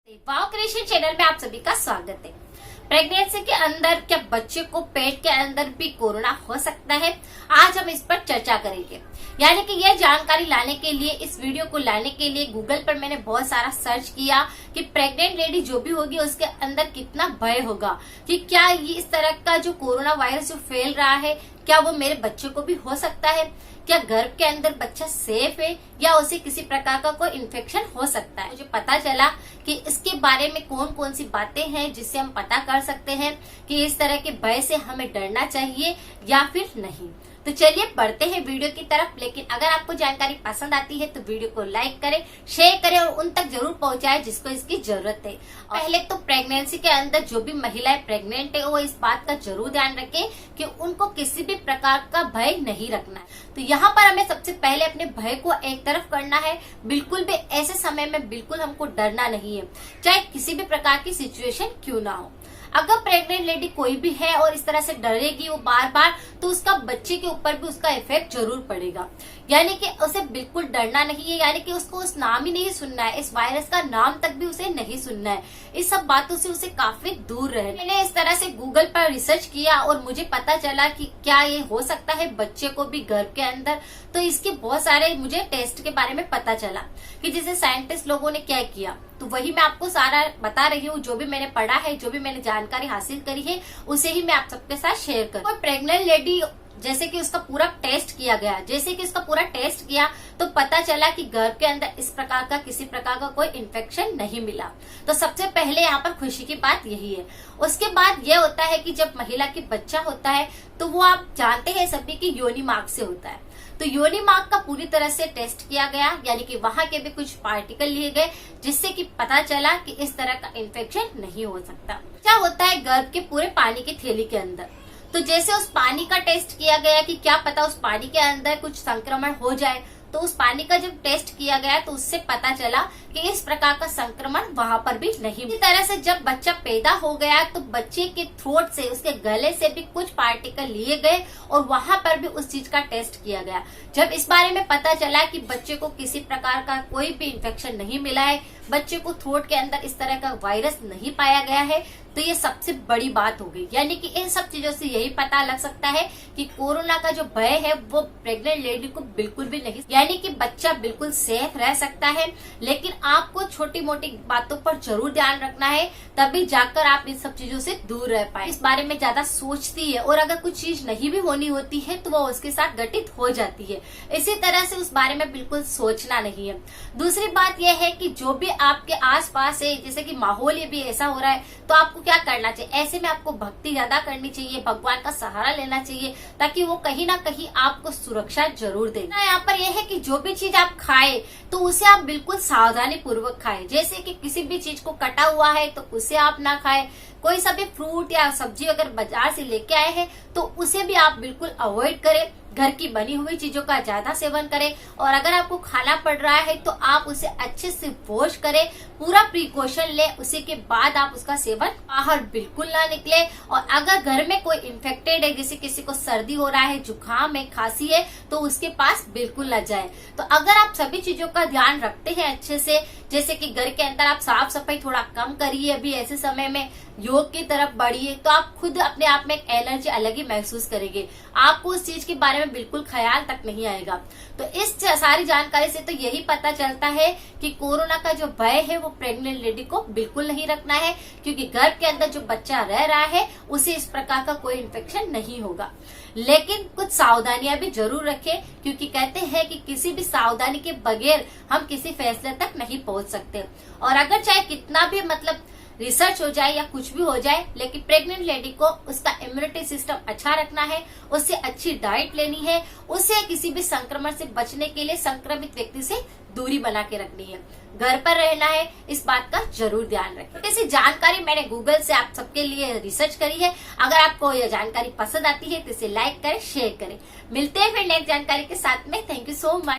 वाव creation channel में आप सभी का स्वागत है। प्रेगनेंसी के अंदर क्या बच्चे को पेट के अंदर भी कोरोना हो सकता है? आज हम इस पर चर्चा करेंगे। यानी कि यह जानकारी लाने के लिए, इस वीडियो को लाने के लिए गूगल पर मैंने बहुत सारा सर्च किया कि प्रेग्नेंट लेडी जो भी होगी उसके अंदर कितना भय होगा कि क्या ये इस तरह का जो कोरोना वायरस जो फैल रहा है क्या वो मेरे बच्चे को भी हो सकता है? क्या गर्भ के अंदर बच्चा सेफ है या उसे किसी प्रकार का कोई इन्फेक्शन हो सकता है? मुझे पता चला कि इसके बारे में कौन कौन सी बातें हैं जिससे हम पता कर सकते हैं कि इस तरह के भय से हमें डरना चाहिए या फिर नहीं। तो चलिए बढ़ते हैं वीडियो की तरफ। लेकिन अगर आपको जानकारी पसंद आती है तो वीडियो को लाइक करें, शेयर करें और उन तक जरूर पहुंचाएं जिसको इसकी जरूरत है। पहले तो प्रेगनेंसी के अंदर जो भी महिलाएं प्रेग्नेंट है वो इस बात का जरूर ध्यान रखें कि उनको किसी भी प्रकार का भय नहीं रखना है। तो यहाँ पर हमें सबसे पहले अपने भय को एक तरफ करना है। बिल्कुल भी ऐसे समय में बिल्कुल हमको डरना नहीं है, चाहे किसी भी प्रकार की सिचुएशन क्यों ना हो। अगर प्रेग्नेंट लेडी कोई भी है और इस तरह से डरेगी वो बार बार, तो उसका बच्चे के ऊपर भी उसका इफेक्ट जरूर पड़ेगा। यानी कि उसे बिल्कुल डरना नहीं है, यानी कि उसको उस नाम ही नहीं सुनना है, इस वायरस का नाम तक भी उसे नहीं सुनना है। इस सब बातों से उसे काफी दूर रहना। मैंने इस तरह से गूगल पर रिसर्च किया और मुझे पता चला कि क्या ये हो सकता है बच्चे को भी गर्भ के अंदर। तो इसके बहुत सारे मुझे टेस्ट के बारे में पता चला कि जैसे साइंटिस्ट लोगों ने क्या किया, तो वही मैं आपको सारा बता रही हूँ। जो भी मैंने पढ़ा है, जो भी मैंने जानकारी हासिल करी है, उसे ही मैं आप सबके साथ शेयर करूँ। कोई प्रेग्नेंट लेडी जैसे कि उसका पूरा टेस्ट किया गया, तो पता चला कि गर्भ के अंदर इस प्रकार का किसी प्रकार का कोई इन्फेक्शन नहीं मिला। तो सबसे पहले यहाँ पर खुशी की बात यही है। उसके बाद यह होता है कि जब महिला की बच्चा होता है तो वो आप जानते हैं सभी की योनि मार्ग से होता है। तो योनि मार्ग का पूरी तरह से टेस्ट किया गया, यानी कि वहां के भी कुछ पार्टिकल लिए गए जिससे कि पता चला कि इस तरह का इन्फेक्शन नहीं हो सकता। क्या होता है गर्भ के पूरे पानी की थैली के अंदर, तो जैसे उस पानी का टेस्ट किया गया कि क्या पता उस पानी के अंदर कुछ संक्रमण हो जाए, तो उस पानी का जब टेस्ट किया गया तो उससे पता चला कि इस प्रकार का संक्रमण वहां पर भी नहीं। इसी तरह से जब बच्चा पैदा हो गया तो बच्चे के थ्रोट से, उसके गले से भी कुछ पार्टिकल लिए गए और वहां पर भी उस चीज का टेस्ट किया गया। जब इस बारे में पता चला कि बच्चे को किसी प्रकार का कोई भी इन्फेक्शन नहीं मिला है, बच्चे को थ्रोट के अंदर इस तरह का वायरस नहीं पाया गया है, तो ये सबसे बड़ी बात हो गई। यानी कि इन सब चीजों से यही पता लग सकता है कि कोरोना का जो भय है वो प्रेग्नेंट लेडी को बिल्कुल भी नहीं, यानी कि बच्चा बिल्कुल सेफ रह सकता है। लेकिन आपको छोटी मोटी बातों पर जरूर ध्यान रखना है, तभी जाकर आप इन सब चीजों से दूर रह पाए। इस बारे में ज्यादा सोचती है और अगर कुछ चीज नहीं भी होनी होती है तो वो उसके साथ घटित हो जाती है। इसी तरह से उस बारे में बिल्कुल सोचना नहीं है। दूसरी बात यह है कि जो भी आपके आसपास है, जैसे कि माहौल ये भी ऐसा हो रहा है, तो आपको क्या करना चाहिए? ऐसे में आपको भक्ति ज्यादा करनी चाहिए, भगवान का सहारा लेना चाहिए ताकि वो कहीं ना कहीं आपको सुरक्षा जरूर दे। यहाँ पर यह है कि जो भी चीज आप खाए तो उसे आप बिल्कुल सावधानी पूर्वक खाएं। जैसे कि किसी भी चीज को कटा हुआ है तो उसे आप ना खाएं। कोई सा भी फ्रूट या सब्जी अगर बाजार से लेके आए हैं तो उसे भी आप बिल्कुल अवॉइड करें। घर की बनी हुई चीजों का ज्यादा सेवन करें और अगर आपको खाना पड़ रहा है तो आप उसे अच्छे से वॉश करें, पूरा प्रिकॉशन ले, उसी के बाद आप उसका सेवन बाहर बिल्कुल ना निकले। और अगर घर में कोई इन्फेक्टेड है, जैसे किसी को सर्दी हो रहा है, जुकाम है, खांसी है, तो उसके पास बिल्कुल न जाए। तो अगर आप सभी चीजों का ध्यान रखते हैं अच्छे से, जैसे कि घर के अंदर आप साफ सफाई थोड़ा कम करिए, अभी ऐसे समय में योग की तरफ बढ़िए, तो आप खुद अपने आप में एक एनर्जी अलग ही महसूस करेंगे। आपको उस चीज के बारे में बिल्कुल ख्याल तक नहीं आएगा। तो इस सारी जानकारी से तो यही पता चलता है कि कोरोना का जो भय है वो प्रेग्नेंट लेडी को बिल्कुल नहीं रखना है, क्योंकि गर्भ के अंदर जो बच्चा रह रहा है उसे इस प्रकार का कोई इन्फेक्शन नहीं होगा। लेकिन कुछ सावधानियां भी जरूर रखें, क्योंकि कहते हैं कि किसी भी सावधानी के बगैर हम किसी फैसले तक नहीं पहुंच सकते। और अगर चाहे कितना भी रिसर्च हो जाए या कुछ भी हो जाए, लेकिन प्रेग्नेंट लेडी को उसका इम्यूनिटी सिस्टम अच्छा रखना है, उससे अच्छी डाइट लेनी है, उसे किसी भी संक्रमण से बचने के लिए संक्रमित व्यक्ति से दूरी बना के रखनी है, घर पर रहना है। इस बात का जरूर ध्यान रखें। ऐसी जानकारी मैंने गूगल से आप सबके लिए रिसर्च करी है। अगर आपको यह जानकारी पसंद आती है तो इसे लाइक करें, शेयर करें। मिलते हैं फिर नेक्स्ट जानकारी के साथ में। Thank you so much.